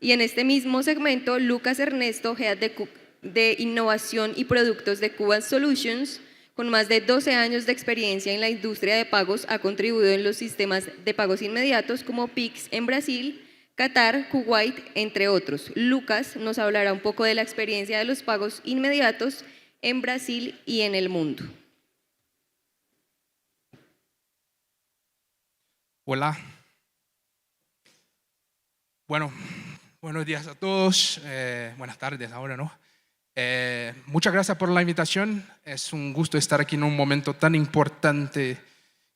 Y en este mismo segmento, Lucas Ernesto, Head de Innovación y Productos de Cuban Solutions, con más de 12 años de experiencia en la industria de pagos, ha contribuido en los sistemas de pagos inmediatos como Pix en Brasil, Qatar, Kuwait, entre otros. Lucas nos hablará un poco de la experiencia de los pagos inmediatos en Brasil y en el mundo. Hola. Bueno, buenos días a todos. Buenas tardes ahora, ¿no? Muchas gracias por la invitación. Es un gusto estar aquí en un momento tan importante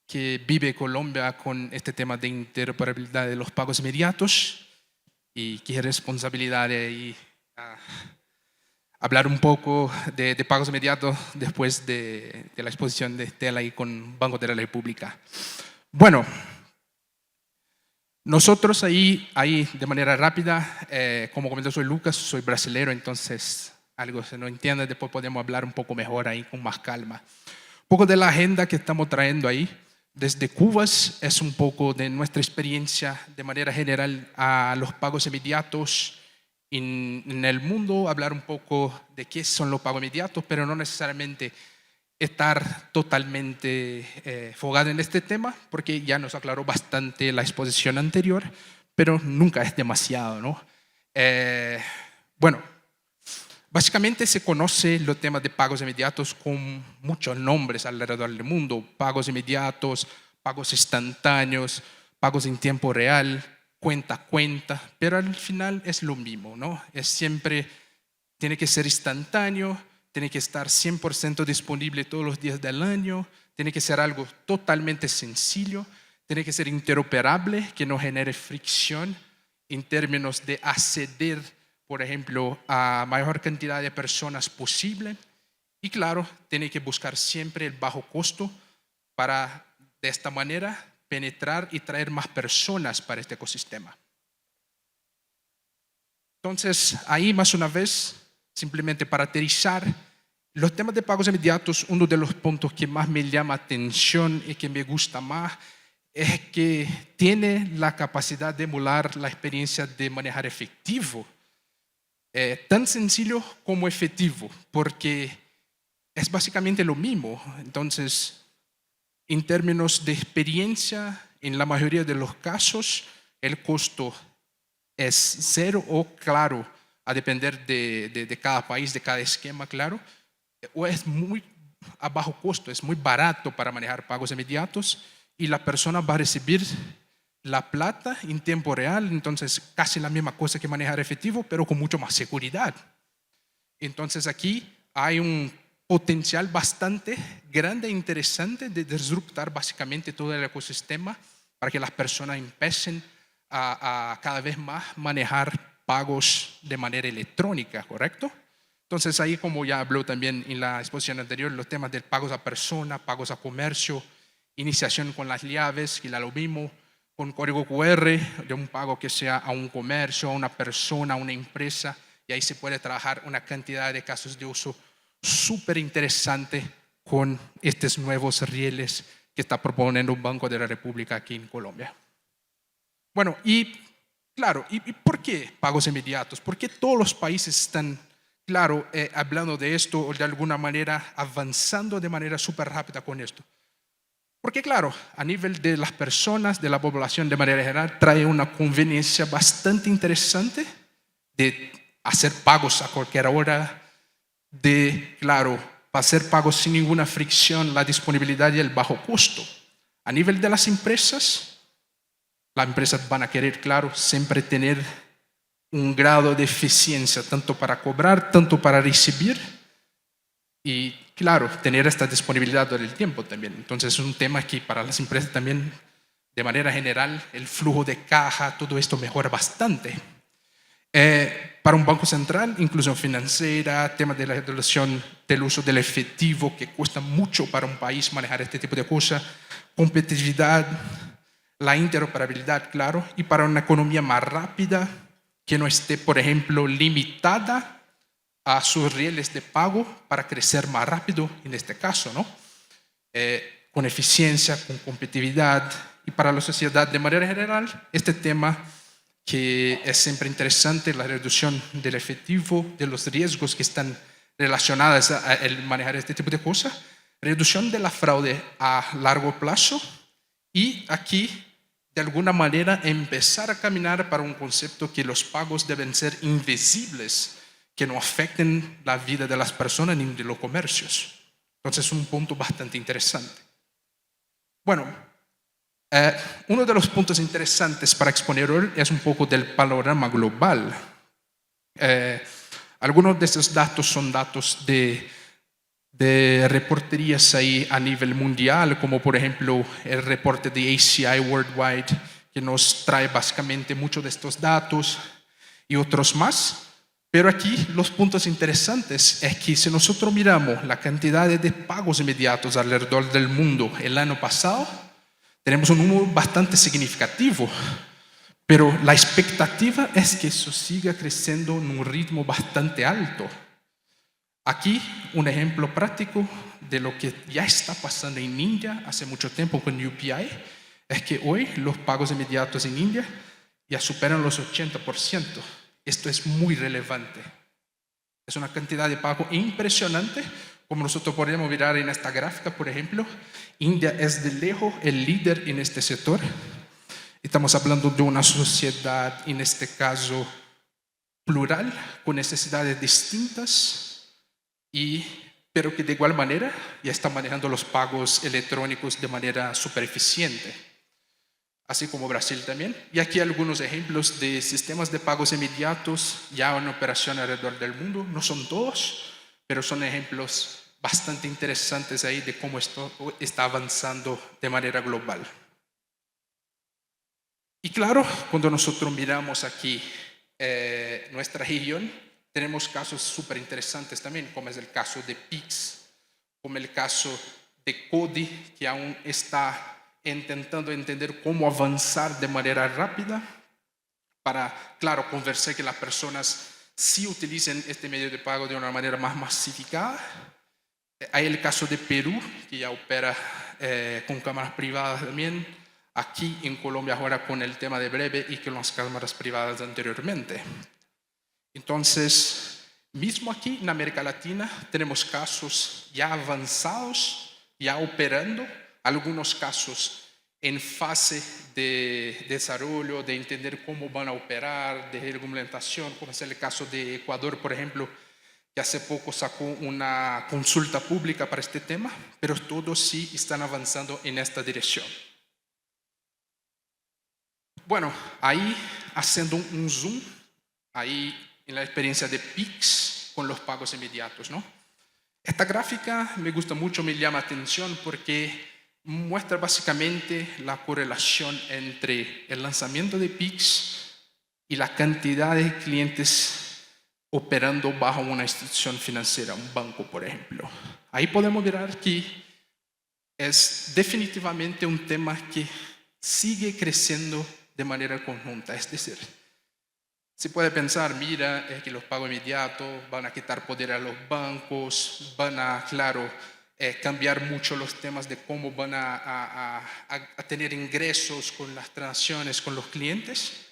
que vive Colombia con este tema de interoperabilidad de los pagos inmediatos y qué responsabilidad y hablar un poco de pagos inmediatos después de la exposición de Estela y con Banco de la República. Bueno, nosotros ahí de manera rápida, como comenté, soy Lucas, soy brasilero, entonces algo se no entiende, después podemos hablar un poco mejor ahí con más calma. Un poco de la agenda que estamos trayendo ahí. Desde Cuba es un poco de nuestra experiencia de manera general a los pagos inmediatos en el mundo, hablar un poco de qué son los pagos inmediatos, pero no necesariamente estar totalmente fogado en este tema, porque ya nos aclaró bastante la exposición anterior, pero nunca es demasiado, ¿no? Bueno, básicamente se conoce los temas de pagos inmediatos con muchos nombres alrededor del mundo: pagos inmediatos, pagos instantáneos, pagos en tiempo real, cuenta a cuenta, pero al final es lo mismo, ¿no? Es siempre, tiene que ser instantáneo, tiene que estar 100% disponible todos los días del año, tiene que ser algo totalmente sencillo, tiene que ser interoperable, que no genere fricción en términos de acceder, por ejemplo, a mayor cantidad de personas posible. Y claro, tiene que buscar siempre el bajo costo para, de esta manera, penetrar y traer más personas para este ecosistema. Entonces, ahí más una vez, simplemente para aterrizar, los temas de pagos inmediatos, uno de los puntos que más me llama atención y que me gusta más es que tiene la capacidad de emular la experiencia de manejar efectivo. Tan sencillo como efectivo, porque es básicamente lo mismo. Entonces, en términos de experiencia, en la mayoría de los casos, el costo es cero o, claro, a depender de cada país, de cada esquema, claro, o es muy a bajo costo, es muy barato para manejar pagos inmediatos y la persona va a recibir la plata en tiempo real, entonces casi la misma cosa que manejar efectivo, pero con mucho más seguridad. Entonces aquí hay un potencial bastante grande e interesante de disruptar básicamente todo el ecosistema para que las personas empiecen a cada vez más manejar pagos de manera electrónica, ¿correcto? Entonces ahí, como ya habló también en la exposición anterior, los temas de pagos a persona, pagos a comercio, iniciación con las llaves, que ya lo vimos, con código QR, de un pago que sea a un comercio, a una persona, a una empresa, y ahí se puede trabajar una cantidad de casos de uso súper interesante con estos nuevos rieles que está proponiendo un Banco de la República aquí en Colombia. Bueno, y claro, ¿y por qué pagos inmediatos? ¿Por qué todos los países están, claro, hablando de esto o de alguna manera avanzando de manera súper rápida con esto? Porque claro, a nivel de las personas, de la población de manera general, trae una conveniencia bastante interesante de hacer pagos a cualquier hora, de, claro, hacer pagos sin ninguna fricción, la disponibilidad y el bajo costo. A nivel de las empresas van a querer, claro, siempre tener un grado de eficiencia, tanto para cobrar, tanto para recibir, y claro, tener esta disponibilidad todo el tiempo también. Entonces es un tema que para las empresas también, de manera general, el flujo de caja, todo esto mejora bastante. Para un banco central, inclusión financiera, tema de la regulación del uso del efectivo, que cuesta mucho para un país manejar este tipo de cosas, competitividad, la interoperabilidad, claro, y para una economía más rápida, que no esté, por ejemplo, limitada a sus rieles de pago para crecer más rápido, en este caso, ¿no? Con eficiencia, con competitividad, y para la sociedad de manera general, este tema que es siempre interesante, la reducción del efectivo, de los riesgos que están relacionados al manejar este tipo de cosas, reducción de la fraude a largo plazo y aquí, de alguna manera, empezar a caminar para un concepto que los pagos deben ser invisibles, que no afecten la vida de las personas ni de los comercios. Entonces es un punto bastante interesante. Bueno, uno de los puntos interesantes para exponer hoy es un poco del panorama global. Algunos de estos datos son datos de reporterías ahí a nivel mundial, como por ejemplo el reporte de ACI Worldwide, que nos trae básicamente muchos de estos datos y otros más. Pero aquí los puntos interesantes es que si nosotros miramos la cantidad de pagos inmediatos alrededor del mundo el año pasado, tenemos un número bastante significativo, pero la expectativa es que eso siga creciendo en un ritmo bastante alto. Aquí un ejemplo práctico de lo que ya está pasando en India hace mucho tiempo con UPI, es que hoy los pagos inmediatos en India ya superan los 80%. Esto es muy relevante. Es una cantidad de pago impresionante, como nosotros podemos mirar en esta gráfica, por ejemplo. India es de lejos el líder en este sector. Estamos hablando de una sociedad, en este caso, plural, con necesidades distintas, pero que de igual manera ya está manejando los pagos electrónicos de manera súper eficiente. Así como Brasil también. Y aquí algunos ejemplos de sistemas de pagos inmediatos ya en operación alrededor del mundo. No son todos, pero son ejemplos bastante interesantes ahí de cómo esto está avanzando de manera global. Y claro, cuando nosotros miramos aquí nuestra región, tenemos casos súper interesantes también, como es el caso de Pix, como el caso de Codi, que aún está intentando entender cómo avanzar de manera rápida para, claro, convencer que las personas sí utilicen este medio de pago de una manera más masificada. Hay el caso de Perú, que ya opera con cámaras privadas también. Aquí en Colombia ahora con el tema de Breve y con las cámaras privadas anteriormente. Entonces, mismo aquí en América Latina tenemos casos ya avanzados, ya operando, algunos casos en fase de desarrollo, de entender cómo van a operar, de reglamentación, como es el caso de Ecuador, por ejemplo, que hace poco sacó una consulta pública para este tema, pero todos sí están avanzando en esta dirección. Bueno, ahí haciendo un zoom, ahí en la experiencia de Pix con los pagos inmediatos, ¿no? Esta gráfica me gusta mucho, me llama atención porque muestra básicamente la correlación entre el lanzamiento de Pix y la cantidad de clientes operando bajo una institución financiera, un banco, por ejemplo. Ahí podemos ver que es definitivamente un tema que sigue creciendo de manera conjunta. Es decir, se puede pensar, mira, es que los pagos inmediatos van a quitar poder a los bancos, van a, claro, cambiar mucho los temas de cómo van a tener ingresos con las transacciones con los clientes,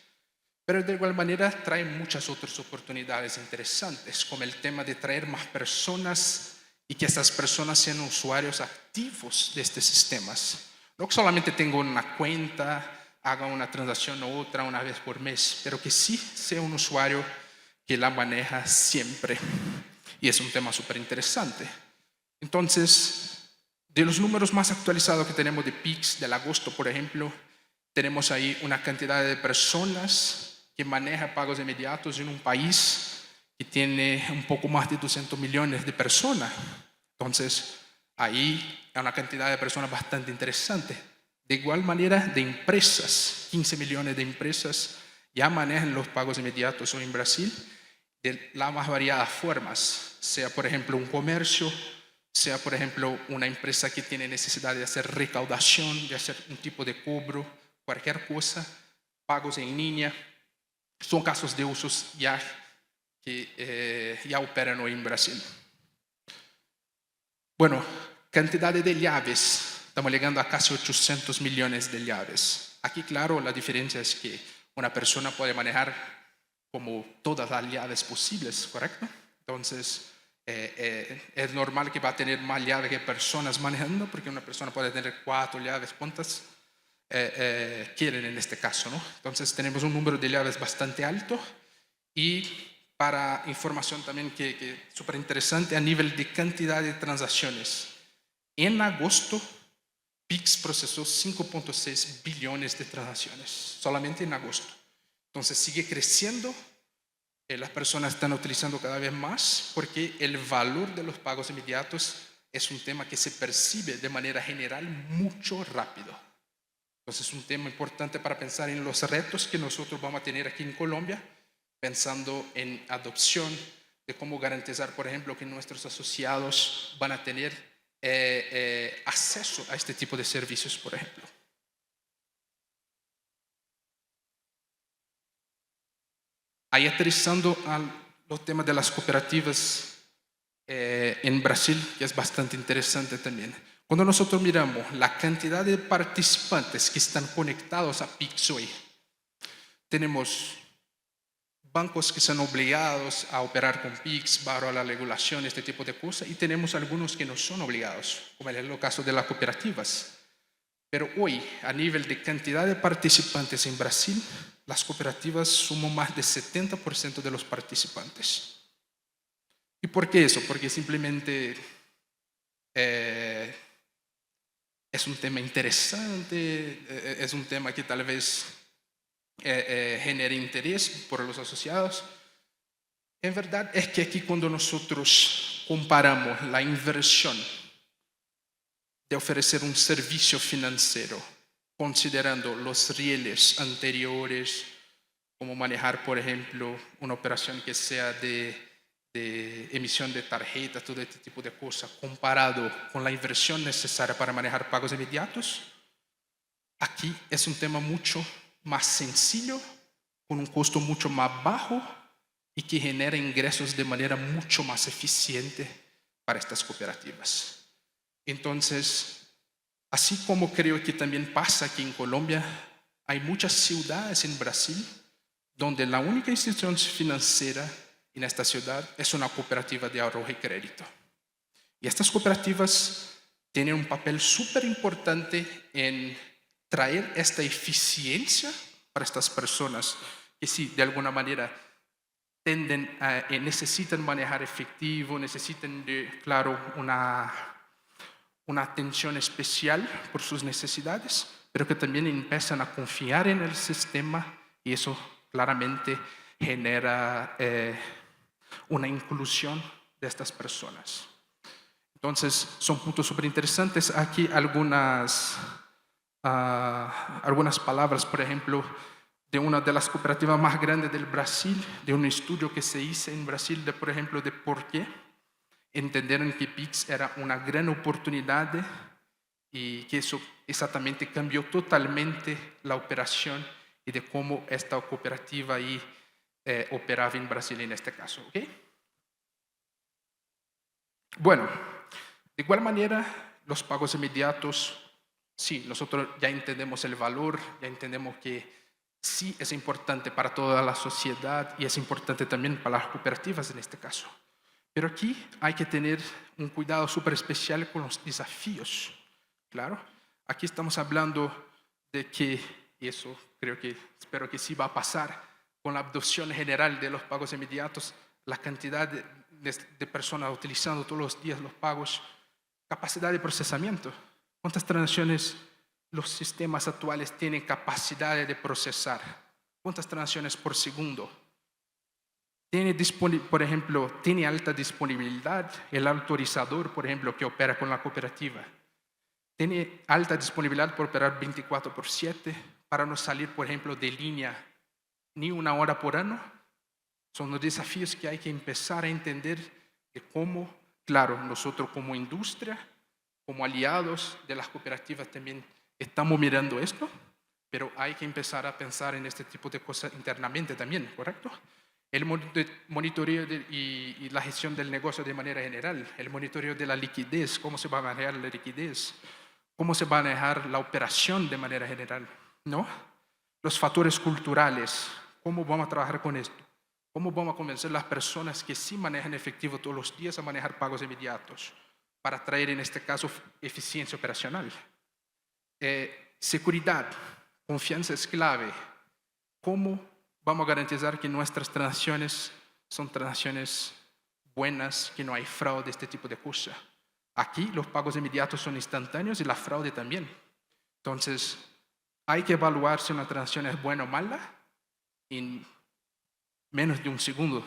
pero de igual manera traen muchas otras oportunidades interesantes, como el tema de traer más personas y que estas personas sean usuarios activos de estos sistemas. No solamente tengo una cuenta, haga una transacción u otra una vez por mes, pero que sí sea un usuario que la maneja siempre. Y es un tema súper interesante. Entonces, de los números más actualizados que tenemos de Pix del agosto, por ejemplo, tenemos ahí una cantidad de personas que maneja pagos inmediatos en un país que tiene un poco más de 200 millones de personas. Entonces, ahí hay una cantidad de personas bastante interesante. De igual manera, de empresas, 15 millones de empresas ya manejan los pagos inmediatos hoy en Brasil de las más variadas formas, sea por ejemplo un comercio, sea por ejemplo una empresa que tiene necesidad de hacer recaudación, de hacer un tipo de cobro, cualquier cosa, pagos en línea. Son casos de usos ya que ya operan hoy en Brasil. Bueno, cantidad de llaves. Estamos llegando a casi 800 millones de llaves. Aquí, claro, la diferencia es que una persona puede manejar como todas las llaves posibles, ¿correcto? Entonces, es normal que va a tener más llaves que personas manejando, porque una persona puede tener 4 llaves, ¿cuántas quieren en este caso, ¿no? Entonces, tenemos un número de llaves bastante alto. Y para información también que es súper interesante, a nivel de cantidad de transacciones, en agosto, Pix procesó 5.6 billones de transacciones, solamente en agosto. Entonces sigue creciendo, las personas están utilizando cada vez más porque el valor de los pagos inmediatos es un tema que se percibe de manera general mucho rápido. Entonces es un tema importante para pensar en los retos que nosotros vamos a tener aquí en Colombia, pensando en adopción, de cómo garantizar, por ejemplo, que nuestros asociados van a tener acceso a este tipo de servicios, por ejemplo. Ahí aterrizando a los temas de las cooperativas en Brasil, que es bastante interesante también. Cuando nosotros miramos la cantidad de participantes que están conectados a Pix hoy, tenemos bancos que son obligados a operar con Pix, bajo la regulación, este tipo de cosas, y tenemos algunos que no son obligados, como es el caso de las cooperativas. Pero hoy, a nivel de cantidad de participantes en Brasil, las cooperativas suman más del 70% de los participantes. ¿Y por qué eso? Porque simplemente es un tema interesante, es un tema que tal vez genere interés por los asociados. En verdad es que aquí cuando nosotros comparamos la inversión de ofrecer un servicio financiero, considerando los rieles anteriores, como manejar, por ejemplo, una operación que sea de emisión de tarjetas, todo este tipo de cosas, comparado con la inversión necesaria para manejar pagos inmediatos, aquí es un tema mucho más sencillo, con un costo mucho más bajo y que genera ingresos de manera mucho más eficiente para estas cooperativas. Entonces, así como creo que también pasa aquí en Colombia, hay muchas ciudades en Brasil donde la única institución financiera en esta ciudad es una cooperativa de ahorro y crédito. Y estas cooperativas tienen un papel súper importante en traer esta eficiencia para estas personas que sí, de alguna manera necesitan manejar efectivo, necesitan, claro, una atención especial por sus necesidades, pero que también empiezan a confiar en el sistema y eso claramente genera una inclusión de estas personas. Entonces, son puntos súper interesantes. Aquí algunas palabras, por ejemplo, de una de las cooperativas más grandes del Brasil, de un estudio que se hizo en Brasil, por ejemplo, de por qué entendieron que Pix era una gran oportunidad y que eso exactamente cambió totalmente la operación y de cómo esta cooperativa ahí operaba en Brasil en este caso. ¿Okay? Bueno, de igual manera, los pagos inmediatos, sí, nosotros ya entendemos el valor, ya entendemos que sí es importante para toda la sociedad y es importante también para las cooperativas en este caso. Pero aquí hay que tener un cuidado súper especial con los desafíos. Claro, aquí estamos hablando de que, y eso espero que sí va a pasar, con la adopción general de los pagos inmediatos, la cantidad de personas utilizando todos los días los pagos, capacidad de procesamiento. ¿Cuántas transacciones los sistemas actuales tienen capacidad de procesar? ¿Cuántas transacciones por segundo? Por ejemplo, tiene alta disponibilidad el autorizador, por ejemplo, que opera con la cooperativa. Tiene alta disponibilidad por operar 24/7 para no salir, por ejemplo, de línea ni una hora por año. Son los desafíos que hay que empezar a entender de cómo, claro, nosotros como industria, como aliados de las cooperativas también estamos mirando esto, pero hay que empezar a pensar en este tipo de cosas internamente también, ¿correcto? El monitoreo y la gestión del negocio de manera general, el monitoreo de la liquidez, cómo se va a manejar la liquidez, cómo se va a manejar la operación de manera general, ¿no? los factores culturales, cómo vamos a trabajar con esto, cómo vamos a convencer a las personas que sí manejan efectivo todos los días a manejar pagos inmediatos para traer en este caso eficiencia operacional. Seguridad, confianza es clave. ¿Cómo vamos a garantizar que nuestras transacciones son transacciones buenas, que no hay fraude, este tipo de cosas? Aquí los pagos inmediatos son instantáneos y la fraude también. Entonces, hay que evaluar si una transacción es buena o mala en menos de un segundo,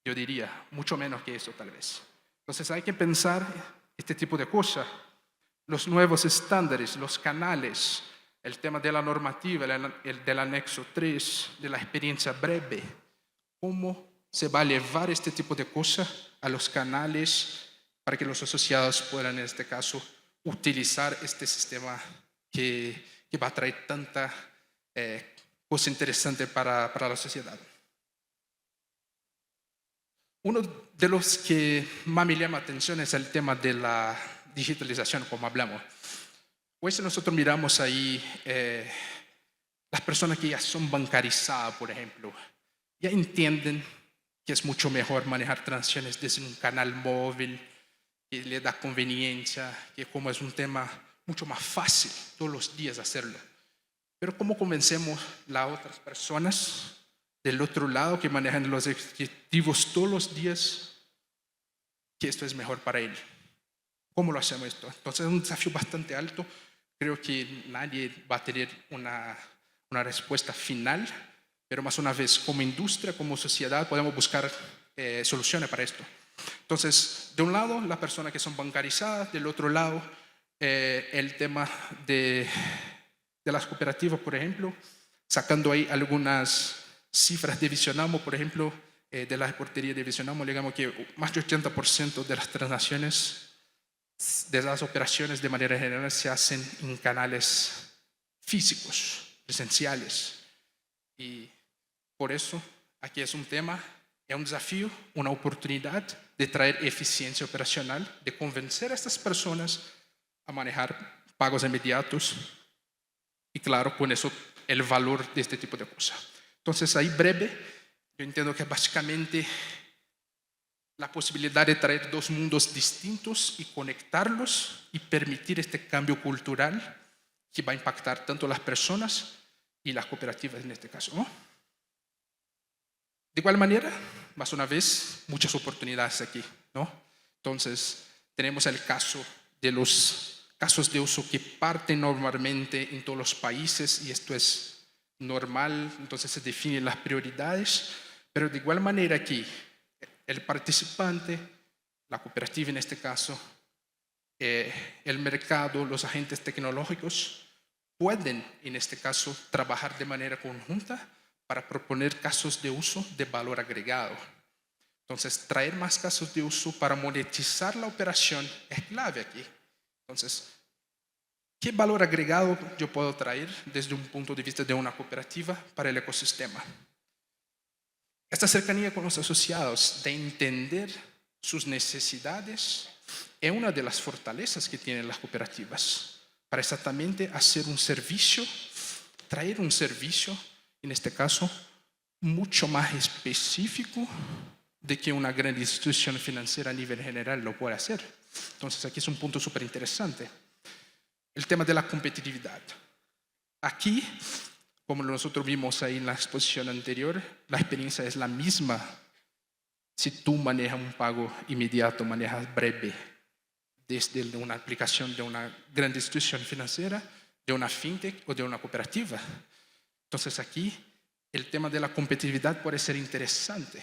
yo diría, mucho menos que eso tal vez. Entonces hay que pensar este tipo de cosas, los nuevos estándares, los canales, el tema de la normativa, el del anexo 3, de la experiencia breve, cómo se va a llevar este tipo de cosas a los canales para que los asociados puedan, en este caso, utilizar este sistema que va a traer tanta cosa interesante para la sociedad. Uno de los que más me llama la atención es el tema de la digitalización, como hablamos. Pues nosotros miramos ahí las personas que ya son bancarizadas, por ejemplo, ya entienden que es mucho mejor manejar transacciones desde un canal móvil, que le da conveniencia, que como es un tema mucho más fácil todos los días hacerlo. Pero ¿cómo convencemos a las otras personas del otro lado que manejan los objetivos todos los días que esto es mejor para él? ¿Cómo lo hacemos esto? Entonces es un desafío bastante alto. Creo que nadie va a tener una respuesta final, pero más una vez, como industria, como sociedad, podemos buscar soluciones para esto. Entonces, de un lado, las personas que son bancarizadas, del otro lado, el tema de las cooperativas, por ejemplo, sacando ahí algunas cifras de Visionamo, por ejemplo, de la reportería de Visionamo, digamos que más del 80% de las transacciones, de las operaciones de manera general, se hacen en canales físicos, presenciales. Y por eso aquí es un tema, es un desafío, una oportunidad de traer eficiencia operacional, de convencer a estas personas a manejar pagos inmediatos y claro, con eso el valor de este tipo de cosas. Entonces ahí breve, yo entiendo que básicamente la posibilidad de traer dos mundos distintos y conectarlos y permitir este cambio cultural que va a impactar tanto a las personas y las cooperativas en este caso, ¿no? De igual manera, más una vez, muchas oportunidades aquí, ¿no? Entonces, tenemos el caso de los casos de uso que parten normalmente en todos los países y esto es normal, entonces se definen las prioridades, pero de igual manera aquí, el participante, la cooperativa en este caso, el mercado, los agentes tecnológicos pueden en este caso trabajar de manera conjunta para proponer casos de uso de valor agregado. Entonces, traer más casos de uso para monetizar la operación es clave aquí. Entonces, ¿qué valor agregado yo puedo traer desde un punto de vista de una cooperativa para el ecosistema? Esta cercanía con los asociados, de entender sus necesidades, es una de las fortalezas que tienen las cooperativas para exactamente hacer un servicio, traer un servicio, en este caso, mucho más específico de que una gran institución financiera a nivel general lo puede hacer. Entonces, aquí es un punto súper interesante. El tema de la competitividad. Aquí, como nosotros vimos ahí en la exposición anterior, la experiencia es la misma si tú manejas un pago inmediato, manejas breve, desde una aplicación de una gran institución financiera, de una fintech o de una cooperativa. Entonces aquí el tema de la competitividad puede ser interesante.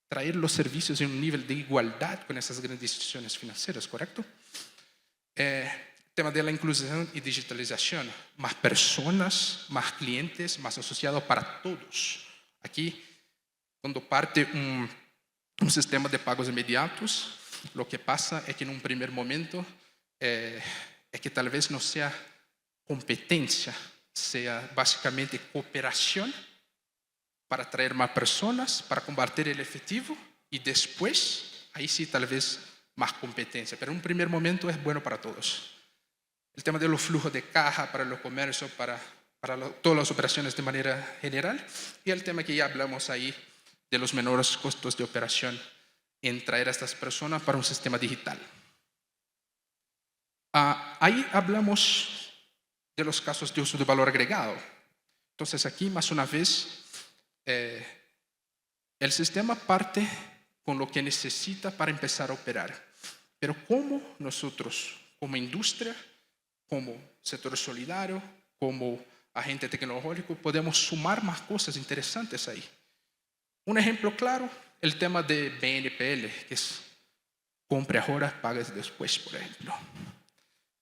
Traer los servicios en un nivel de igualdad con esas grandes instituciones financieras, ¿correcto? Tema de la inclusión y digitalización. Más personas, más clientes, más asociados para todos. Aquí, cuando parte un sistema de pagos inmediatos, lo que pasa es que en un primer momento es que tal vez no sea competencia, sea básicamente cooperación para atraer más personas, para combatir el efectivo y después, ahí sí tal vez más competencia, pero en un primer momento es bueno para todos. El tema de los flujos de caja para los comercios, para todas las operaciones de manera general, y el tema que ya hablamos ahí de los menores costos de operación en traer a estas personas para un sistema digital. Ahí hablamos de los casos de uso de valor agregado. Entonces aquí, más una vez, el sistema parte con lo que necesita para empezar a operar. Pero ¿cómo nosotros, como industria, como sector solidario, como agente tecnológico, podemos sumar más cosas interesantes ahí? Un ejemplo claro, el tema de BNPL, que es compre ahora, pagues después, por ejemplo.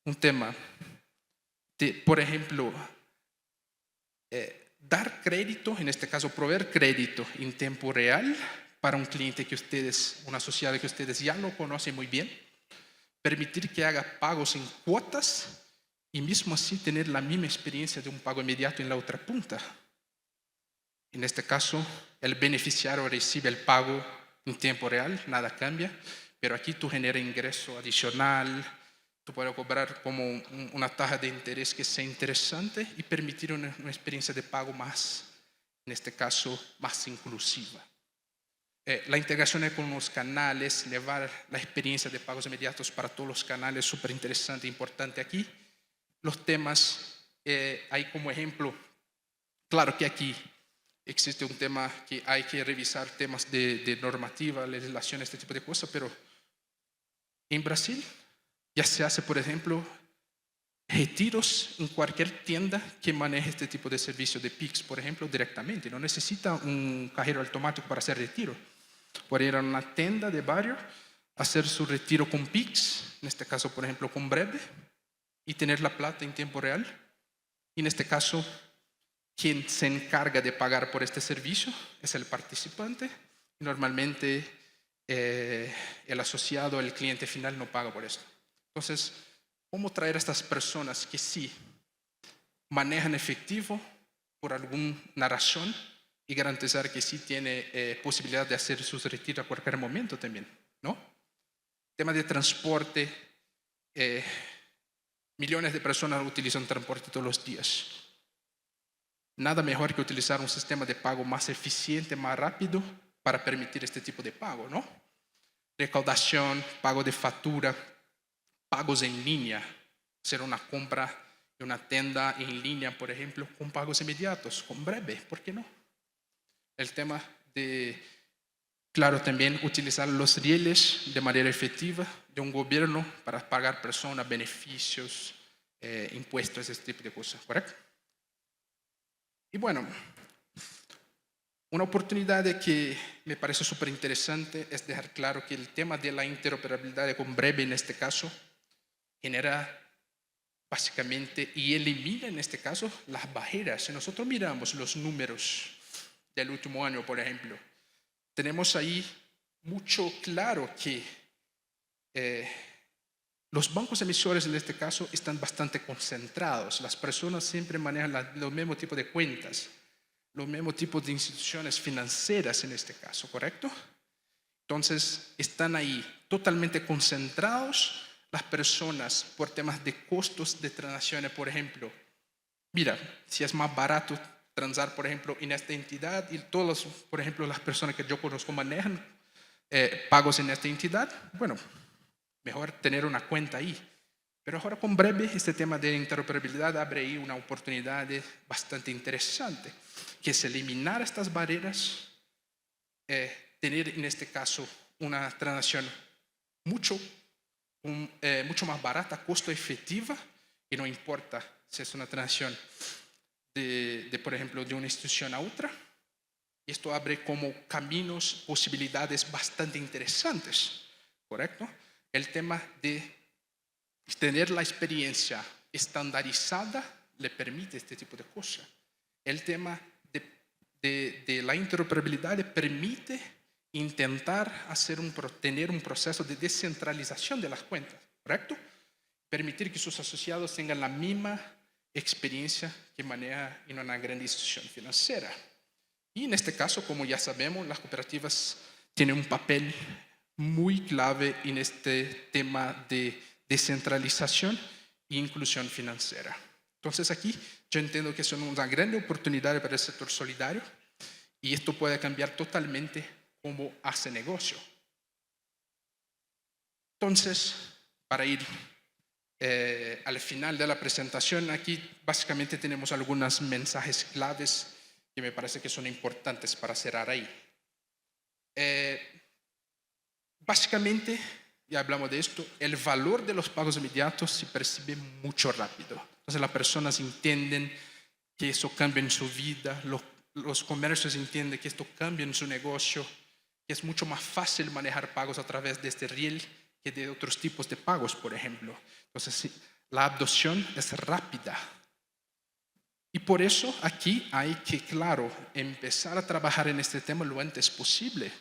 Un tema de, por ejemplo, dar crédito, en este caso proveer crédito en tiempo real para un cliente que ustedes, un asociado que ustedes ya lo conocen muy bien, permitir que haga pagos en cuotas y mismo así tener la misma experiencia de un pago inmediato en la otra punta. En este caso, el beneficiario recibe el pago en tiempo real, nada cambia, pero aquí tú generas ingreso adicional, tú puedes cobrar como una tasa de interés que sea interesante y permitir una experiencia de pago más, en este caso, más inclusiva. La integración con los canales, llevar la experiencia de pagos inmediatos para todos los canales, súper interesante e importante aquí. Los temas, hay como ejemplo, claro que aquí existe un tema que hay que revisar, temas de normativa, legislación, este tipo de cosas, pero en Brasil ya se hace, por ejemplo, retiros en cualquier tienda que maneje este tipo de servicio de Pix, por ejemplo, directamente. No necesita un cajero automático para hacer retiro. Puede ir a una tienda de barrio, hacer su retiro con Pix, en este caso, por ejemplo, con Breve, y tener la plata en tiempo real. Y en este caso, quien se encarga de pagar por este servicio es el participante. Y normalmente, el asociado, el cliente final, no paga por esto. Entonces, ¿cómo traer a estas personas que sí manejan efectivo por alguna razón y garantizar que sí tiene posibilidad de hacer sus retiros a cualquier momento también, ¿no? Tema de transporte, millones de personas utilizan transporte todos los días. Nada mejor que utilizar un sistema de pago más eficiente, más rápido para permitir este tipo de pago, ¿no? Recaudación, pago de factura, pagos en línea, hacer una compra en una tienda en línea, por ejemplo, con pagos inmediatos, con Breve, ¿por qué no? El tema de, claro, también utilizar los rieles de manera efectiva de un gobierno para pagar personas, beneficios, impuestos, este tipo de cosas, ¿correcto? Y bueno, una oportunidad que me parece súper interesante es dejar claro que el tema de la interoperabilidad con Breve en este caso genera básicamente y elimina en este caso las barreras. Si nosotros miramos los números del último año, por ejemplo, tenemos ahí mucho claro que los bancos emisores en este caso están bastante concentrados. Las personas siempre manejan los mismos tipos de cuentas, los mismos tipos de instituciones financieras en este caso, ¿correcto? Entonces, están ahí totalmente concentrados. Las personas, por temas de costos de transacciones, por ejemplo, mira, si es más barato transar, por ejemplo, en esta entidad y todos, por ejemplo, las personas que yo conozco manejan pagos en esta entidad, bueno, mejor tener una cuenta ahí. Pero ahora con Breve, este tema de interoperabilidad abre ahí una oportunidad bastante interesante, que es eliminar estas barreras, tener en este caso una transacción mucho más barata, costo efectiva, y no importa si es una transacción por ejemplo, de una institución a otra. Y esto abre como caminos, posibilidades bastante interesantes, ¿correcto? El tema de tener la experiencia estandarizada le permite este tipo de cosas. El tema de la interoperabilidad le permite intentar tener un proceso de descentralización de las cuentas, ¿correcto? Permitir que sus asociados tengan la misma experiencia que maneja en una gran institución financiera. Y en este caso, como ya sabemos, las cooperativas tienen un papel muy clave en este tema de descentralización e inclusión financiera. Entonces aquí yo entiendo que es una gran oportunidad para el sector solidario y esto puede cambiar totalmente cómo hace negocio. Entonces, para ir al final de la presentación, aquí básicamente tenemos algunos mensajes claves que me parece que son importantes para cerrar ahí. Básicamente, ya hablamos de esto, el valor de los pagos inmediatos se percibe mucho rápido. Entonces las personas entienden que eso cambia en su vida, los comercios entienden que esto cambia en su negocio, que es mucho más fácil manejar pagos a través de este riel que de otros tipos de pagos, por ejemplo. Entonces, sí, la adopción es rápida. Y por eso aquí hay que, claro, empezar a trabajar en este tema lo antes posible.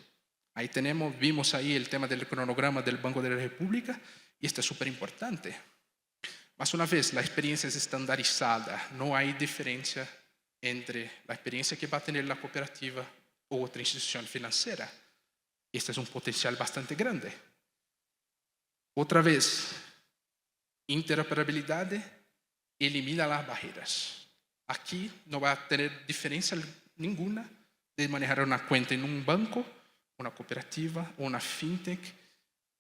Ahí vimos ahí el tema del cronograma del Banco de la República y esto es súper importante. Más una vez, la experiencia es estandarizada, no hay diferencia entre la experiencia que va a tener la cooperativa u otra institución financiera. Este es un potencial bastante grande. Otra vez, interoperabilidad elimina las barreras. Aquí no va a tener diferencia ninguna de manejar una cuenta en un banco, una cooperativa o una fintech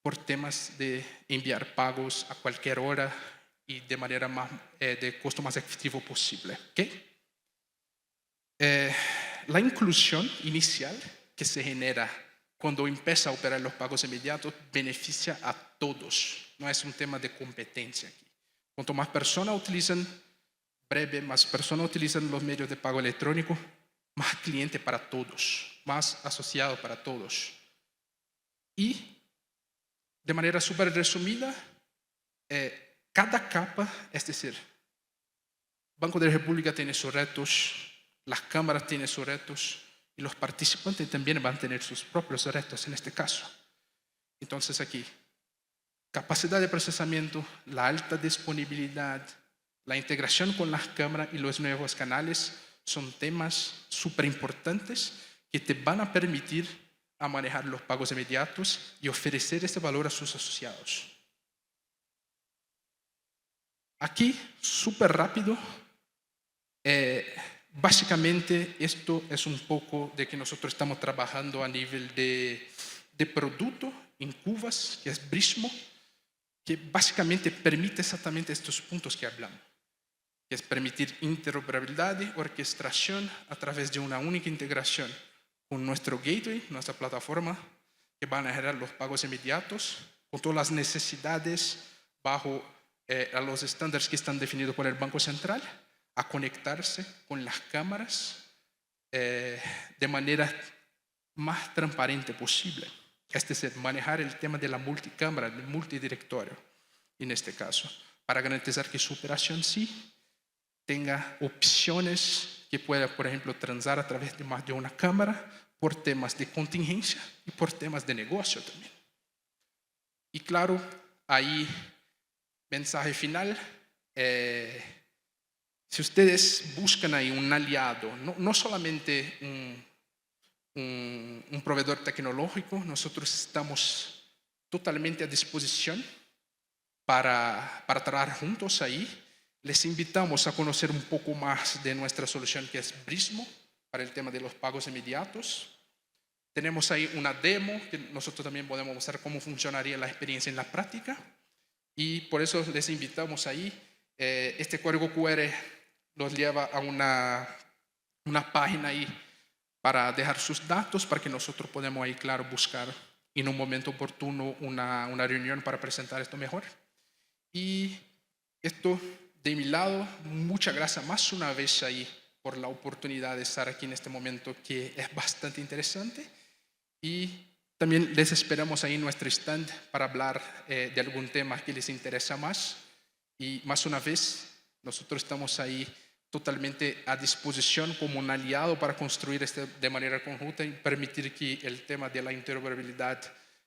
por temas de enviar pagos a cualquier hora y de manera de costo más efectivo posible. ¿Okay? La inclusión inicial que se genera cuando empieza a operar los pagos inmediatos beneficia a todos. No es un tema de competencia aquí. Cuanto más personas utilizan más personas utilizan los medios de pago electrónico, más cliente para todos, más asociado para todos. Y de manera súper resumida, cada capa, es decir, Banco de la República tiene sus retos, las cámaras tienen sus retos y los participantes también van a tener sus propios retos en este caso. Entonces aquí, capacidad de procesamiento, la alta disponibilidad, la integración con las cámaras y los nuevos canales son temas súper importantes que te van a permitir a manejar los pagos inmediatos y ofrecer este valor a sus asociados. Aquí, súper rápido, básicamente esto es un poco de que nosotros estamos trabajando a nivel de producto en Cubas, que es Brismo, que básicamente permite exactamente estos puntos que hablamos, que es permitir interoperabilidad y orquestación a través de una única integración con nuestro gateway, nuestra plataforma, que van a generar los pagos inmediatos, con todas las necesidades bajo a los estándares que están definidos por el Banco Central, a conectarse con las cámaras de manera más transparente posible. Es decir, manejar el tema de la multicámara, del multidirectorio, en este caso, para garantizar que su operación sí tenga opciones que pueda, por ejemplo, transar a través de más de una cámara por temas de contingencia y por temas de negocio también. Y claro, ahí, mensaje final, si ustedes buscan ahí un aliado, no solamente un proveedor tecnológico, nosotros estamos totalmente a disposición para trabajar juntos ahí. Les invitamos a conocer un poco más de nuestra solución que es Brismo para el tema de los pagos inmediatos. Tenemos ahí una demo que nosotros también podemos mostrar cómo funcionaría la experiencia en la práctica y por eso les invitamos ahí. Este código QR los lleva a una página ahí para dejar sus datos para que nosotros podamos ahí, claro, buscar en un momento oportuno una reunión para presentar esto mejor. Y esto de mi lado, muchas gracias más una vez ahí por la oportunidad de estar aquí en este momento que es bastante interesante y también les esperamos ahí en nuestro stand para hablar de algún tema que les interesa más y más una vez nosotros estamos ahí totalmente a disposición como un aliado para construir esto de manera conjunta y permitir que el tema de la interoperabilidad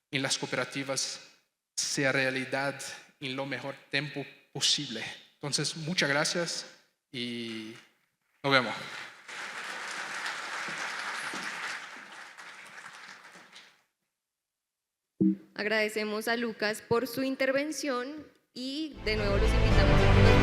en las cooperativas sea realidad en lo mejor tiempo posible. Entonces, muchas gracias y nos vemos. Agradecemos a Lucas por su intervención y de nuevo los invitamos a que nos